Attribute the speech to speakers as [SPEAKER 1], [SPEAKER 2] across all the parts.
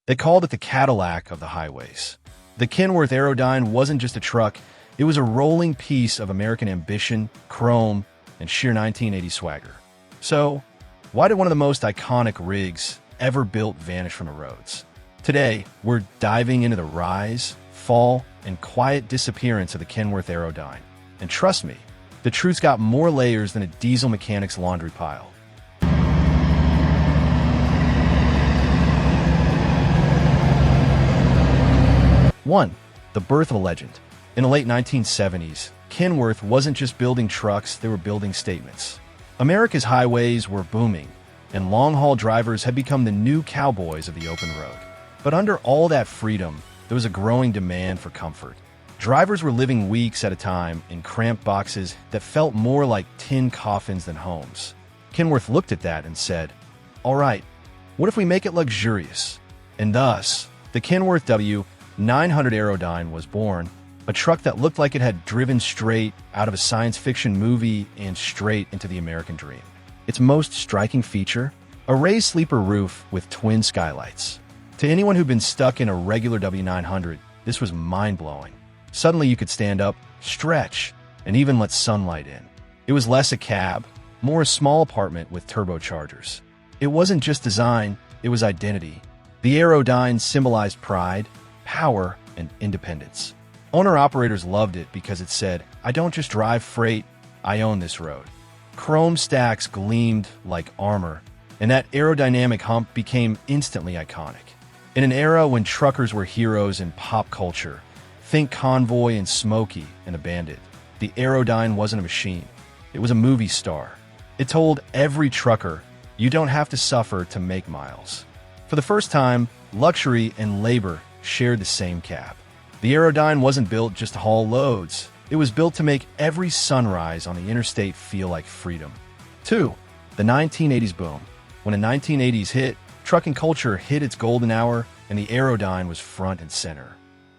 [SPEAKER 1] They called it the Cadillac of the highways. The Kenworth Aerodyne wasn't just a truck, it was a rolling piece of American ambition, chrome, and sheer 1980 swagger. So, why did one of the most iconic rigs ever built vanish from the roads? Today, we're diving into the rise, fall, and quiet disappearance of the Kenworth Aerodyne. And trust me, the truth's got more layers than a diesel mechanic's laundry pile. One, the birth of a legend. In the late 1970s, Kenworth wasn't just building trucks, they were building statements. America's highways were booming, and long-haul drivers had become the new cowboys of the open road. But under all that freedom, there was a growing demand for comfort. Drivers were living weeks at a time in cramped boxes that felt more like tin coffins than homes. Kenworth looked at that and said, "All right, what if we make it luxurious?" And thus, the Kenworth W900 Aerodyne was born, a truck that looked like it had driven straight out of a science fiction movie and straight into the American dream. Its most striking feature? A raised sleeper roof with twin skylights. To anyone who'd been stuck in a regular W900, this was mind-blowing. Suddenly you could stand up, stretch, and even let sunlight in. It was less a cab, more a small apartment with turbochargers. It wasn't just design, it was identity. The Aerodyne symbolized pride, power, and independence. Owner-operators loved it because it said, "I don't just drive freight, I own this road." Chrome stacks gleamed like armor, and that aerodynamic hump became instantly iconic. In an era when truckers were heroes in pop culture, think Convoy and Smokey and the Bandit, the Aerodyne wasn't a machine. It was a movie star. It told every trucker, you don't have to suffer to make miles. For the first time, luxury and labor shared the same cab. The Aerodyne wasn't built just to haul loads. It was built to make every sunrise on the interstate feel like freedom. 2. The 1980s boom. When the 1980s hit, trucking culture hit its golden hour, and the Aerodyne was front and center.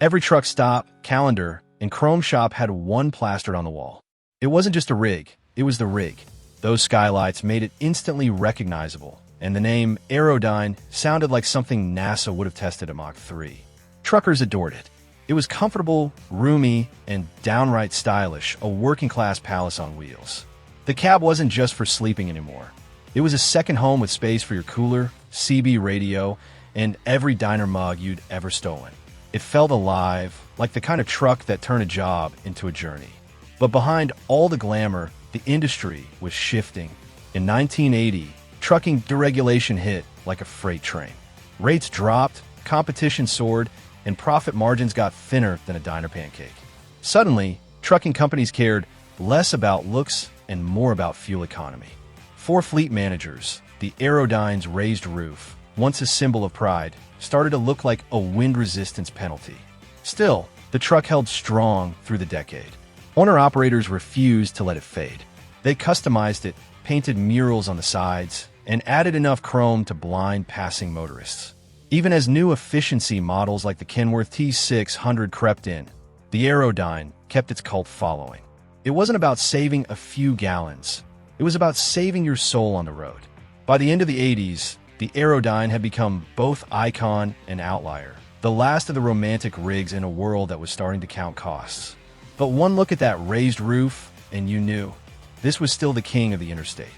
[SPEAKER 1] Every truck stop, calendar, and chrome shop had one plastered on the wall. It wasn't just a rig, it was the rig. Those skylights made it instantly recognizable, and the name Aerodyne sounded like something NASA would have tested at Mach 3. Truckers adored it. It was comfortable, roomy, and downright stylish, a working-class palace on wheels. The cab wasn't just for sleeping anymore. It was a second home with space for your cooler, CB radio, and every diner mug you'd ever stolen. It felt alive, like the kind of truck that turned a job into a journey. But behind all the glamour, the industry was shifting. In 1980, trucking deregulation hit like a freight train. Rates dropped, competition soared, and profit margins got thinner than a diner pancake. Suddenly, trucking companies cared less about looks and more about fuel economy. For fleet managers, the Aerodyne's raised roof, once a symbol of pride, started to look like a wind resistance penalty. Still, the truck held strong through the decade. Owner-operators refused to let it fade. They customized it, painted murals on the sides, and added enough chrome to blind passing motorists. Even as new efficiency models like the Kenworth T600 crept in, the Aerodyne kept its cult following. It wasn't about saving a few gallons. It was about saving your soul on the road. By the end of the 80s, the Aerodyne had become both icon and outlier, the last of the romantic rigs in a world that was starting to count costs. But one look at that raised roof, and you knew, this was still the king of the interstate.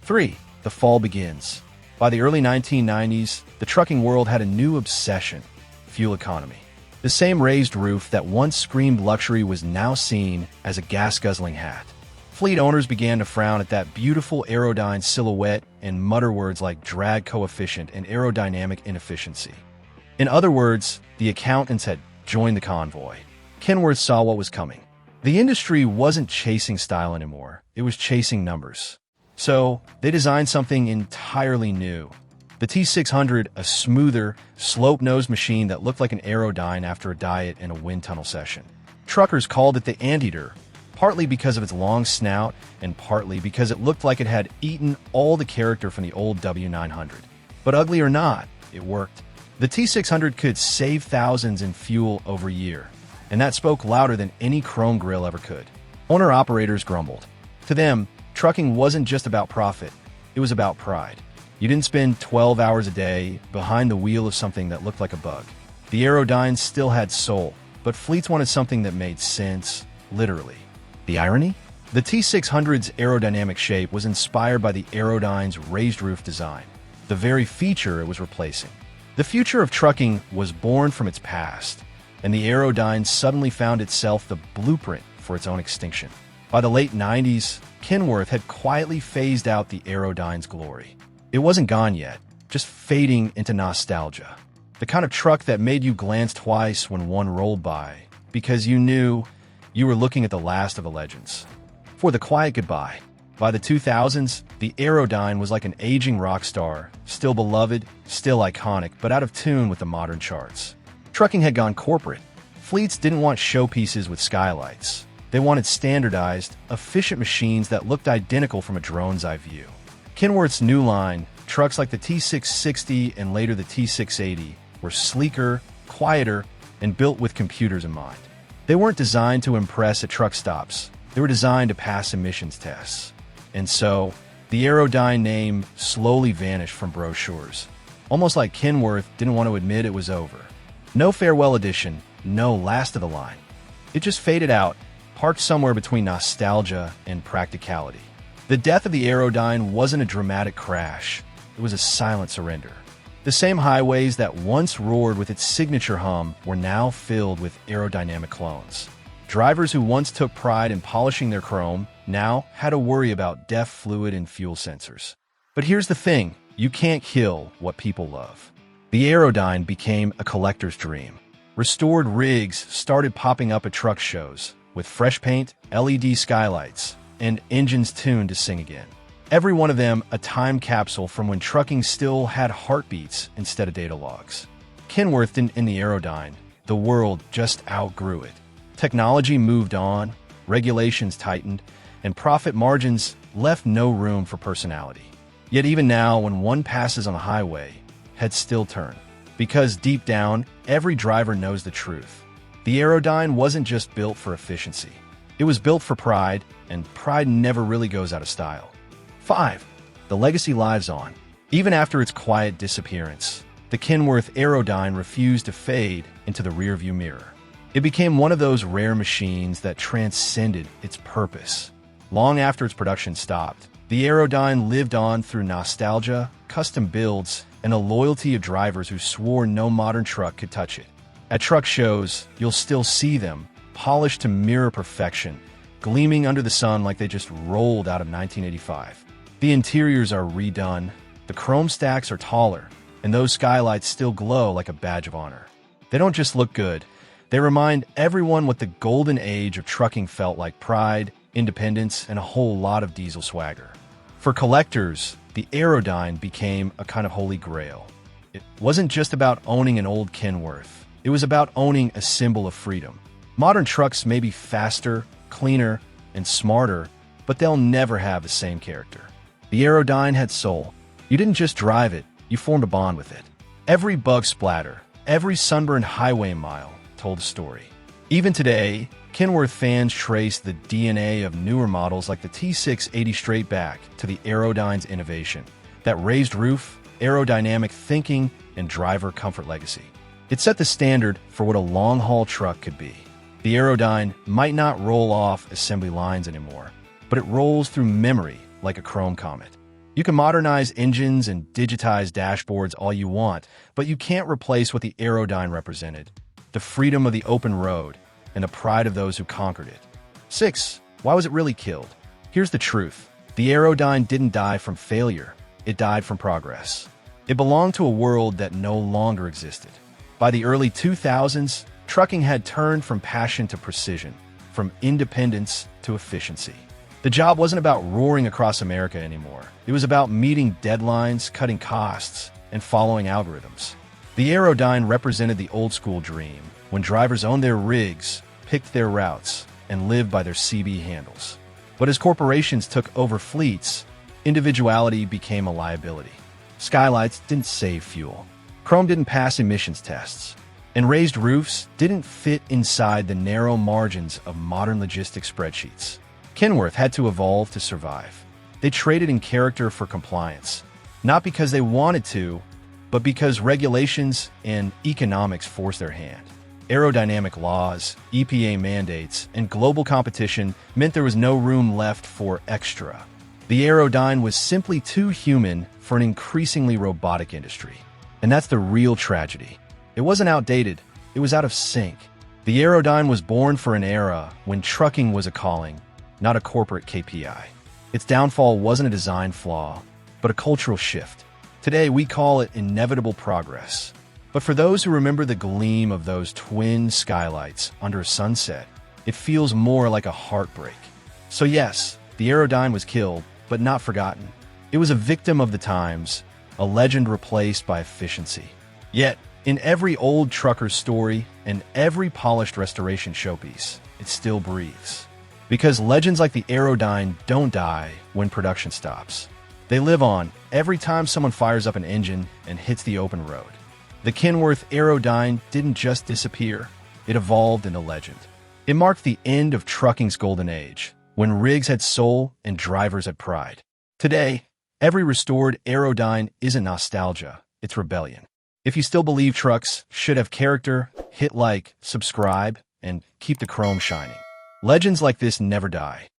[SPEAKER 1] 3. The fall begins. By the early 1990s, the trucking world had a new obsession: fuel economy. The same raised roof that once screamed luxury was now seen as a gas-guzzling hat. Fleet owners began to frown at that beautiful Aerodyne silhouette and mutter words like drag coefficient and aerodynamic inefficiency. In other words, the accountants had joined the convoy. Kenworth saw what was coming. The industry wasn't chasing style anymore, it was chasing numbers. So, they designed something entirely new. The T600, a smoother, slope-nosed machine that looked like an Aerodyne after a diet and a wind tunnel session. Truckers called it the Anteater, partly because of its long snout and partly because it looked like it had eaten all the character from the old W900. But ugly or not, it worked. The T600 could save thousands in fuel over a year, and that spoke louder than any chrome grill ever could. Owner-operators grumbled. To them, trucking wasn't just about profit, it was about pride. You didn't spend 12 hours a day behind the wheel of something that looked like a bug. The Aerodyne still had soul, but fleets wanted something that made sense, literally. The irony? The T600's aerodynamic shape was inspired by the Aerodyne's raised roof design, the very feature it was replacing. The future of trucking was born from its past, and the Aerodyne suddenly found itself the blueprint for its own extinction. By the late 90s, Kenworth had quietly phased out the Aerodyne's glory. It wasn't gone yet, just fading into nostalgia. The kind of truck that made you glance twice when one rolled by, because you knew you were looking at the last of the legends. For the quiet goodbye. By the 2000s, the Aerodyne was like an aging rock star, still beloved, still iconic, but out of tune with the modern charts. Trucking had gone corporate. Fleets didn't want showpieces with skylights. They wanted standardized, efficient machines that looked identical from a drone's eye view. Kenworth's new line, trucks like the T660 and later the T680, were sleeker, quieter, and built with computers in mind. They weren't designed to impress at truck stops. They were designed to pass emissions tests. And so, the Aerodyne name slowly vanished from brochures, almost like Kenworth didn't want to admit it was over. No farewell edition, no last of the line. It just faded out, parked somewhere between nostalgia and practicality. The death of the Aerodyne wasn't a dramatic crash. It was a silent surrender. The same highways that once roared with its signature hum were now filled with aerodynamic clones. Drivers who once took pride in polishing their chrome now had to worry about DEF fluid and fuel sensors. But here's the thing, you can't kill what people love. The Aerodyne became a collector's dream. Restored rigs started popping up at truck shows, with fresh paint, LED skylights, and engines tuned to sing again. Every one of them a time capsule from when trucking still had heartbeats instead of data logs. Kenworth didn't end the Aerodyne. The world just outgrew it. Technology moved on, regulations tightened, and profit margins left no room for personality. Yet even now, when one passes on the highway, heads still turn. Because deep down, every driver knows the truth. The Aerodyne wasn't just built for efficiency. It was built for pride, and pride never really goes out of style. 5. The legacy lives on. Even after its quiet disappearance, the Kenworth Aerodyne refused to fade into the rearview mirror. It became one of those rare machines that transcended its purpose. Long after its production stopped, the Aerodyne lived on through nostalgia, custom builds, and a loyalty of drivers who swore no modern truck could touch it. At truck shows, you'll still see them, polished to mirror perfection, gleaming under the sun like they just rolled out of 1985. The interiors are redone, the chrome stacks are taller, and those skylights still glow like a badge of honor. They don't just look good, they remind everyone what the golden age of trucking felt like: pride, independence, and a whole lot of diesel swagger. For collectors, the Aerodyne became a kind of holy grail. It wasn't just about owning an old Kenworth, it was about owning a symbol of freedom. Modern trucks may be faster, cleaner, and smarter, but they'll never have the same character. The Aerodyne had soul. You didn't just drive it, you formed a bond with it. Every bug splatter, every sunburned highway mile told a story. Even today, Kenworth fans trace the DNA of newer models like the T680 straight back to the Aerodyne's innovation, that raised roof, aerodynamic thinking, and driver comfort legacy. It set the standard for what a long-haul truck could be. The Aerodyne might not roll off assembly lines anymore, but it rolls through memory like a chrome comet. You can modernize engines and digitize dashboards all you want, but you can't replace what the Aerodyne represented: the freedom of the open road and the pride of those who conquered it. 6. Why was it really killed? Here's the truth. The Aerodyne didn't die from failure. It died from progress. It belonged to a world that no longer existed. By the early 2000s, trucking had turned from passion to precision, from independence to efficiency. The job wasn't about roaring across America anymore. It was about meeting deadlines, cutting costs, and following algorithms. The Aerodyne represented the old-school dream, when drivers owned their rigs, picked their routes, and lived by their CB handles. But as corporations took over fleets, individuality became a liability. Skylights didn't save fuel. Chrome didn't pass emissions tests. And raised roofs didn't fit inside the narrow margins of modern logistics spreadsheets. Kenworth had to evolve to survive. They traded in character for compliance, Not because they wanted to, but because regulations and economics forced their hand. Aerodynamic laws, EPA mandates, and global competition meant there was no room left for extra. The Aerodyne was simply too human for an increasingly robotic industry. And that's the real tragedy. It wasn't outdated, it was out of sync. The Aerodyne was born for an era when trucking was a calling, not a corporate KPI. Its downfall wasn't a design flaw, but a cultural shift. Today, we call it inevitable progress. But for those who remember the gleam of those twin skylights under a sunset, it feels more like a heartbreak. So yes, the Aerodyne was killed, but not forgotten. It was a victim of the times, a legend replaced by efficiency. Yet, in every old trucker's story and every polished restoration showpiece, it still breathes. Because legends like the Aerodyne don't die when production stops. They live on every time someone fires up an engine and hits the open road. The Kenworth Aerodyne didn't just disappear, it evolved into legend. It marked the end of trucking's golden age, when rigs had soul and drivers had pride. Today, every restored Aerodyne isn't nostalgia, it's rebellion. If you still believe trucks should have character, hit like, subscribe, and keep the chrome shining. Legends like this never die.